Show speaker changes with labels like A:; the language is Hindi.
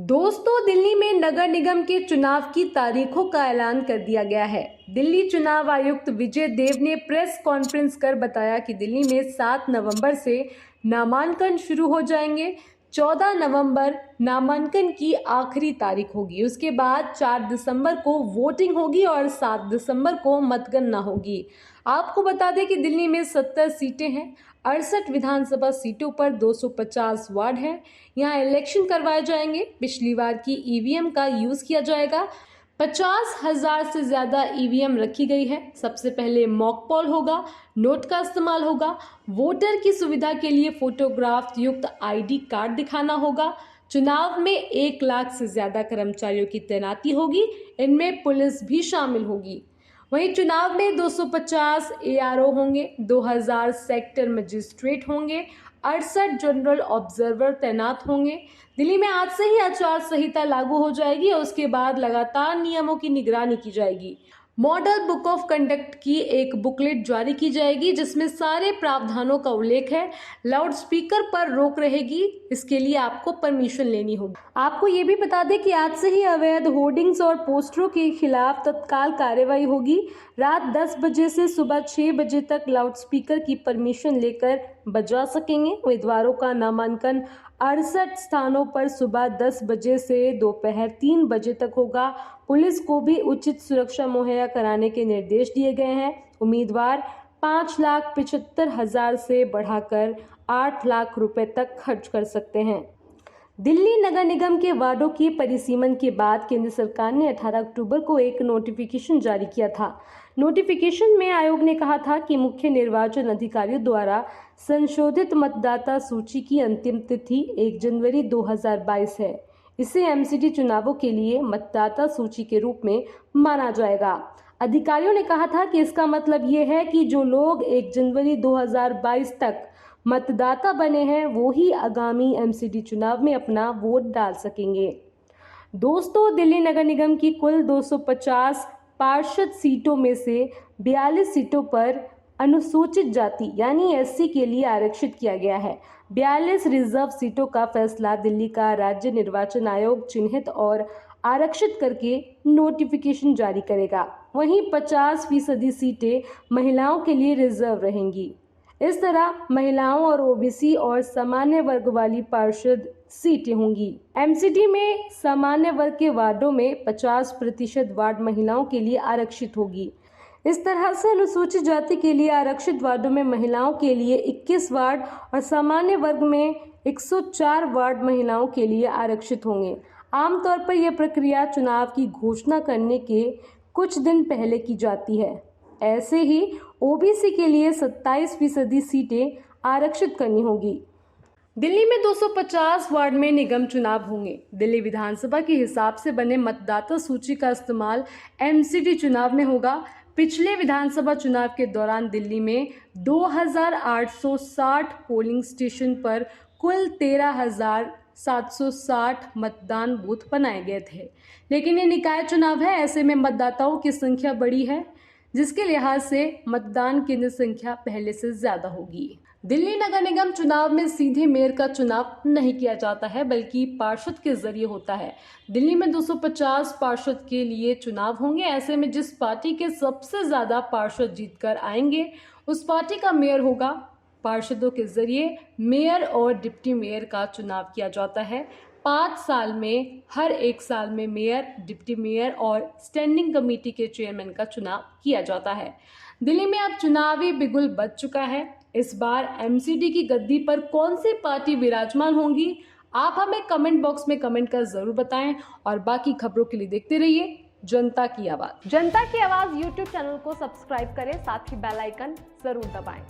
A: दोस्तों, दिल्ली में नगर निगम के चुनाव की तारीखों का ऐलान कर दिया गया है। दिल्ली चुनाव आयुक्त विजय देव ने प्रेस कॉन्फ्रेंस कर बताया कि दिल्ली में 7 नवंबर से नामांकन शुरू हो जाएंगे। 14 नवंबर नामांकन की आखिरी तारीख होगी। उसके बाद 4 दिसंबर को वोटिंग होगी और 7 दिसंबर को मतगणना होगी। आपको बता दें कि दिल्ली में 70 सीटें हैं। 68 विधानसभा सीटों पर 250 वार्ड हैं। यहाँ इलेक्शन करवाए जाएंगे। पिछली बार की ईवीएम का यूज किया जाएगा। 50,000 से ज्यादा ईवीएम रखी गई है। सबसे पहले मॉक पोल होगा, नोट का इस्तेमाल होगा। वोटर की सुविधा के लिए फोटोग्राफ युक्त आईडी कार्ड दिखाना होगा। चुनाव में 1 लाख से ज्यादा कर्मचारियों की तैनाती होगी। इनमें पुलिस भी शामिल होगी। वहीं चुनाव में 250 एआरओ होंगे, 2000 सेक्टर मजिस्ट्रेट होंगे, 68 जनरल ऑब्जर्वर तैनात होंगे। दिल्ली में आज से ही आचार संहिता लागू हो जाएगी और उसके बाद लगातार नियमों की निगरानी की जाएगी। मॉडल बुक ऑफ कंडक्ट की एक बुकलेट जारी की जाएगी जिसमें सारे प्रावधानों का उल्लेख है। लाउड स्पीकर पर रोक रहेगी। इसके लिए आपको परमिशन लेनी होगी। आपको ये भी बता दें कि आज से ही अवैध होर्डिंग्स और पोस्टरों के खिलाफ तत्काल कार्रवाई होगी। रात 10 बजे से सुबह 6 बजे तक लाउड स्पीकर की परमिशन लेकर बजा सकेंगे। उम्मीदवारों का नामांकन 68 स्थानों पर सुबह 10 बजे से दोपहर 3 बजे तक होगा। पुलिस को भी उचित सुरक्षा मुहैया कराने के निर्देश दिए गए हैं। उम्मीदवार 5,75,000 से बढ़ाकर 8 लाख रुपए तक खर्च कर सकते हैं। दिल्ली नगर निगम के वार्डों के परिसीमन के बाद केंद्र सरकार ने 18 अक्टूबर को एक नोटिफिकेशन जारी किया था। नोटिफिकेशन में आयोग ने कहा था कि मुख्य निर्वाचन अधिकारियों द्वारा संशोधित मतदाता सूची की अंतिम तिथि 1 जनवरी 2022 है। इसे एमसीडी चुनावों के लिए मतदाता सूची के रूप में माना जाएगा। अधिकारियों ने कहा था कि इसका मतलब ये है कि जो लोग 1 जनवरी 2022 तक मतदाता बने हैं वो ही आगामी एमसीडी चुनाव में अपना वोट डाल सकेंगे। दोस्तों, दिल्ली नगर निगम की कुल 250 पार्षद सीटों में से 42 सीटों पर अनुसूचित जाति यानी एससी के लिए आरक्षित किया गया है। 42 रिजर्व सीटों का फैसला दिल्ली का राज्य निर्वाचन आयोग चिन्हित और आरक्षित करके नोटिफिकेशन जारी करेगा। वहीं 50% सीटें महिलाओं के लिए रिजर्व रहेंगी। इस तरह महिलाओं और ओबीसी और सामान्य वर्ग वाली पार्षद सीटें होंगी। एमसीडी में सामान्य वर्ग के वार्डों में 50% वार्ड महिलाओं के लिए आरक्षित होगी। इस तरह से अनुसूचित जाति के लिए आरक्षित वार्डों में महिलाओं के लिए 21 वार्ड और सामान्य वर्ग में 104 वार्ड महिलाओं के लिए आरक्षित होंगे। आमतौर पर यह प्रक्रिया चुनाव की घोषणा करने के कुछ दिन पहले की जाती है। ऐसे ही ओबीसी के लिए 27% सीटें आरक्षित करनी होगी। दिल्ली में 250 वार्ड में निगम चुनाव होंगे। दिल्ली विधानसभा के हिसाब से बने मतदाता सूची का इस्तेमाल एमसीडी चुनाव में होगा। पिछले विधानसभा चुनाव के दौरान दिल्ली में 2,860 पोलिंग स्टेशन पर कुल 13,760 मतदान बूथ बनाए गए थे। लेकिन ये निकाय चुनाव है, ऐसे में मतदाताओं की संख्या बड़ी है, जिसके लिहाज से मतदान केंद्र संख्या पहले से ज्यादा होगी। दिल्ली नगर निगम चुनाव में सीधे मेयर का चुनाव नहीं किया जाता है, बल्कि पार्षद के जरिए होता है। दिल्ली में 250 पार्षद के लिए चुनाव होंगे। ऐसे में जिस पार्टी के सबसे ज्यादा पार्षद जीतकर आएंगे उस पार्टी का मेयर होगा। पार्षदों के जरिए मेयर और डिप्टी मेयर का चुनाव किया जाता है। 5 साल में हर 1 साल में मेयर, डिप्टी मेयर और स्टैंडिंग कमेटी के चेयरमैन का चुनाव किया जाता है। दिल्ली में अब चुनावी बिगुल बज चुका है। इस बार एमसीडी की गद्दी पर कौन सी पार्टी विराजमान होंगी, आप हमें कमेंट बॉक्स में कमेंट कर जरूर बताएं और बाकी खबरों के लिए देखते रहिए जनता की आवाज।
B: जनता की आवाज यूट्यूब चैनल को सब्सक्राइब करें, साथ ही बेल आइकन जरूर दबाएं।